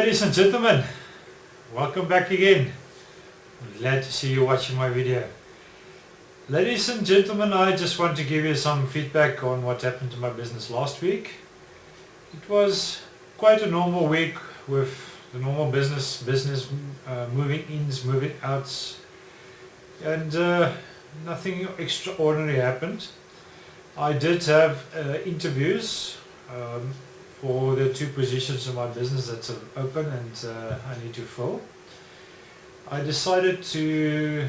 Ladies and gentlemen, welcome back again. I'm glad to see you watching my video. Ladies and gentlemen, I just want to give you some feedback on what happened to my business last week. It was quite a normal week with the normal business moving ins, moving outs, and nothing extraordinary happened. I did have interviews for the two positions in my business that's open and I need to fill. I decided to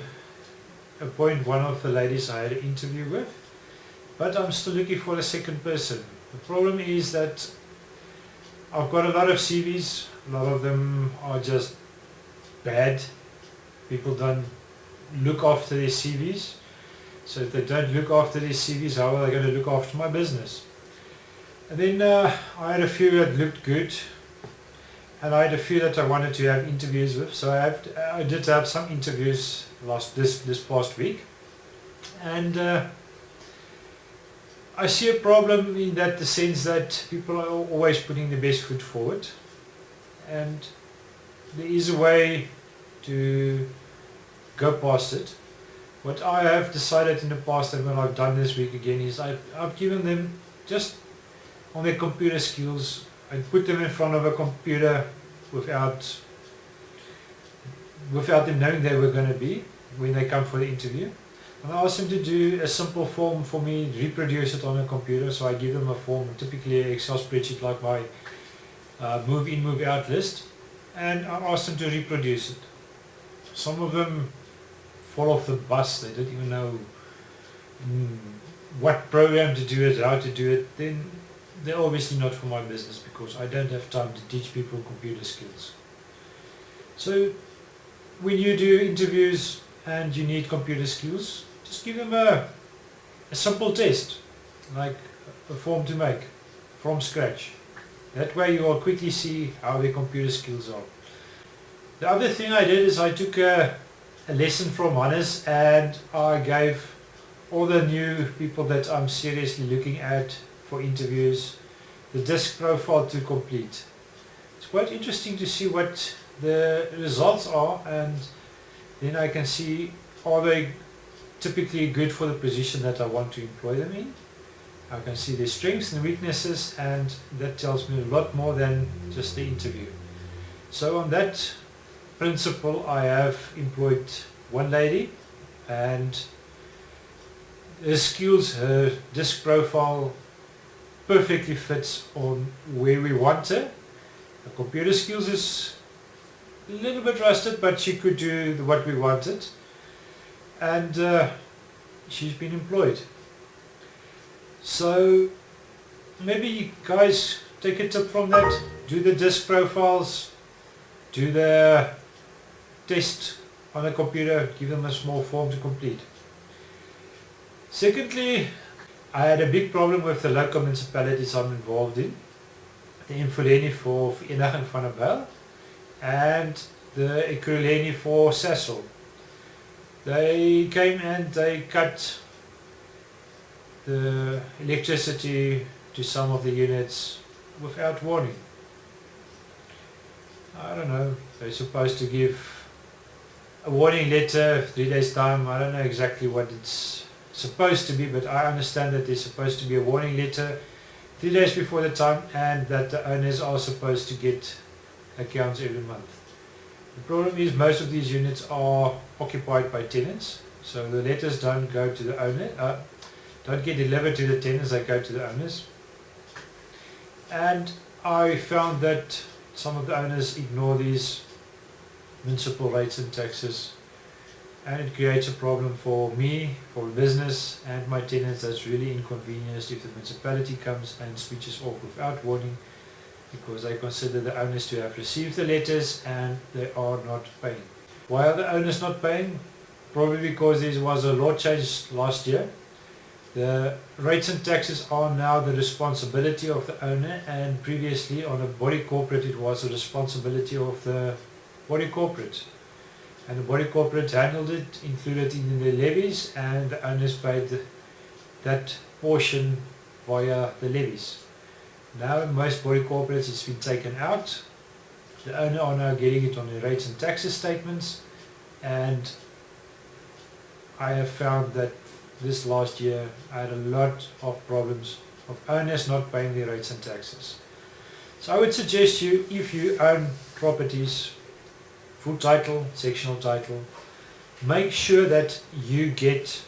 appoint one of the ladies I had an interview with, but I'm still looking for a second person. The problem is that I've got a lot of CVs, a lot of them are just bad. People don't look after their CVs, so if they don't look after their CVs, how are they going to look after my business? And then I had a few that looked good, and I had a few that I wanted to have interviews with. So I did have some interviews this past week, and I see a problem in that the sense that people are always putting the best foot forward, and there is a way to go past it. What I have decided in the past, and what I've done this week again, is I've given them just on their computer skills. I put them in front of a computer without them knowing they were going to be when they come for the interview. And I asked them to do a simple form for me, reproduce it on a computer. So I give them a form, typically an Excel spreadsheet like my move in, move out list, and I asked them to reproduce it. Some of them fall off the bus, they didn't even know what program to do it, how to do it. Then they're obviously not for my business, because I don't have time to teach people computer skills. So when you do interviews and you need computer skills, just give them a simple test, like a form to make from scratch. That way you will quickly see how their computer skills are. The other thing I did is I took a lesson from Hannes, and I gave all the new people that I'm seriously looking at for interviews the disc profile to complete. It's quite interesting to see what the results are, and then I can see, are they typically good for the position that I want to employ them in. I can see their strengths and weaknesses, and that tells me a lot more than just the interview. So on that principle, I have employed one lady, and her skills, her disc profile perfectly fits on where we want her. Her computer skills is a little bit rusted, but she could do what we wanted, and she's been employed. So maybe you guys take a tip from that, do the disc profiles, do the test on a computer, give them a small form to complete. Secondly, I had a big problem with the local municipalities I'm involved in, the Infodeni for Vereniging van der Bijl and the Ekurhuleni for Sasol. They came and they cut the electricity to some of the units without warning. I don't know, they're supposed to give a warning letter 3 days time. I don't know exactly what it's supposed to be, but I understand that there's supposed to be a warning letter 3 days before the time, and that the owners are supposed to get accounts every month. The problem is most of these units are occupied by tenants, so the letters don't go to the owner, don't get delivered to the tenants, they go to the owners. And I found that some of the owners ignore these municipal rates and taxes, and it creates a problem for me, for business, and my tenants. That's really inconvenienced if the municipality comes and switches off without warning, because they consider the owners to have received the letters and they are not paying. Why are the owners not paying? Probably because there was a law change last year. The rates and taxes are now the responsibility of the owner, and previously on a body corporate it was the responsibility of the body corporate. And the body corporate handled it, included in the levies, and the owners paid that portion via the levies. Now in most body corporates it's been taken out The owner are now getting it on the rates and taxes statements, and I have found that this last year I had a lot of problems of owners not paying their rates and taxes. So I would suggest you, if you own properties, full title, sectional title, make sure that you get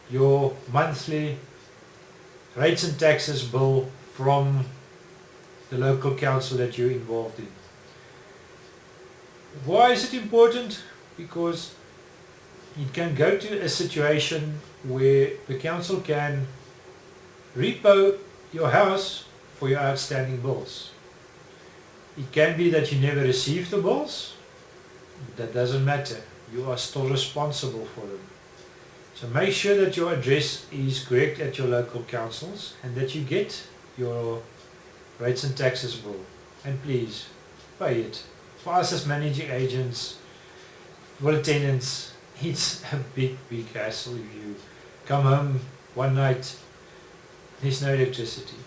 your monthly rates and taxes bill from the local council that you're involved in. Why is it important? Because it can go to a situation where the council can repo your house for your outstanding bills. It can be that you never receive the bills. That doesn't matter. You are still responsible for them. So make sure that your address is correct at your local councils and that you get your rates and taxes bill. And please, pay it. For us as managing agents, for the tenants, it's a big hassle if you come home one night, there's no electricity.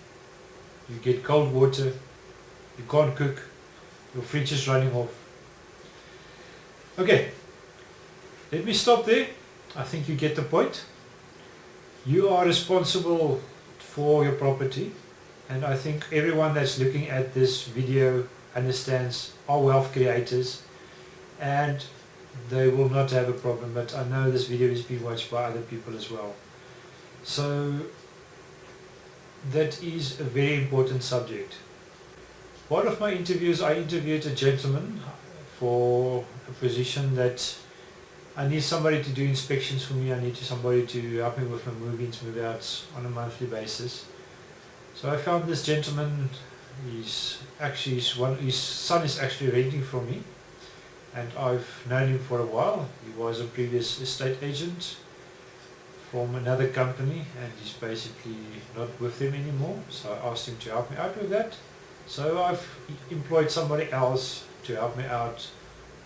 You get cold water, you can't cook, your fridge is running off. Okay, let me stop there. I think you get the point. You are responsible for your property, and I think everyone that's looking at this video understands are wealth creators, and they will not have a problem. But I know this video is being watched by other people as well. So that is a very important subject. One of my interviews, I interviewed a gentleman for a position that I need somebody to do inspections for me. I need somebody to help me with my move-ins, move-outs on a monthly basis. So I found this gentleman. His son is actually renting from me, and I've known him for a while. He was a previous estate agent from another company, and he's basically not with them anymore. So I asked him to help me out with that. So I've employed somebody else to help me out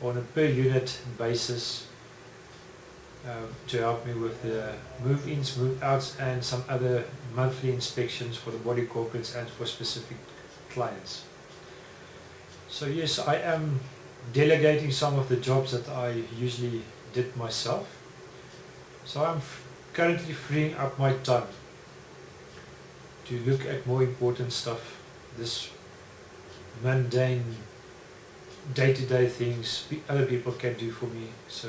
on a per unit basis, to help me with the move-ins, move-outs, and some other monthly inspections for the body corporates and for specific clients. So yes, I am delegating some of the jobs that I usually did myself. So I'm currently freeing up my time to look at more important stuff, this mundane day-to-day things other people can do for me. So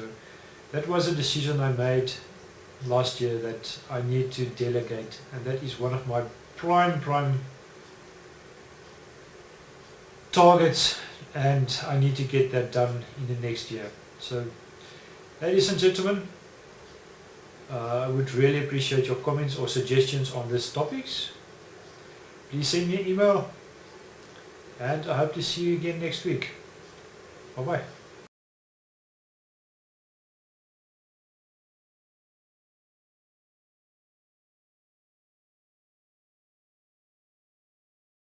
that was a decision I made last year, that I need to delegate, and that is one of my prime targets, and I need to get that done in the next year. So ladies and gentlemen, I would really appreciate your comments or suggestions on these topics. Please send me an email, and I hope to see you again next week. Bye bye.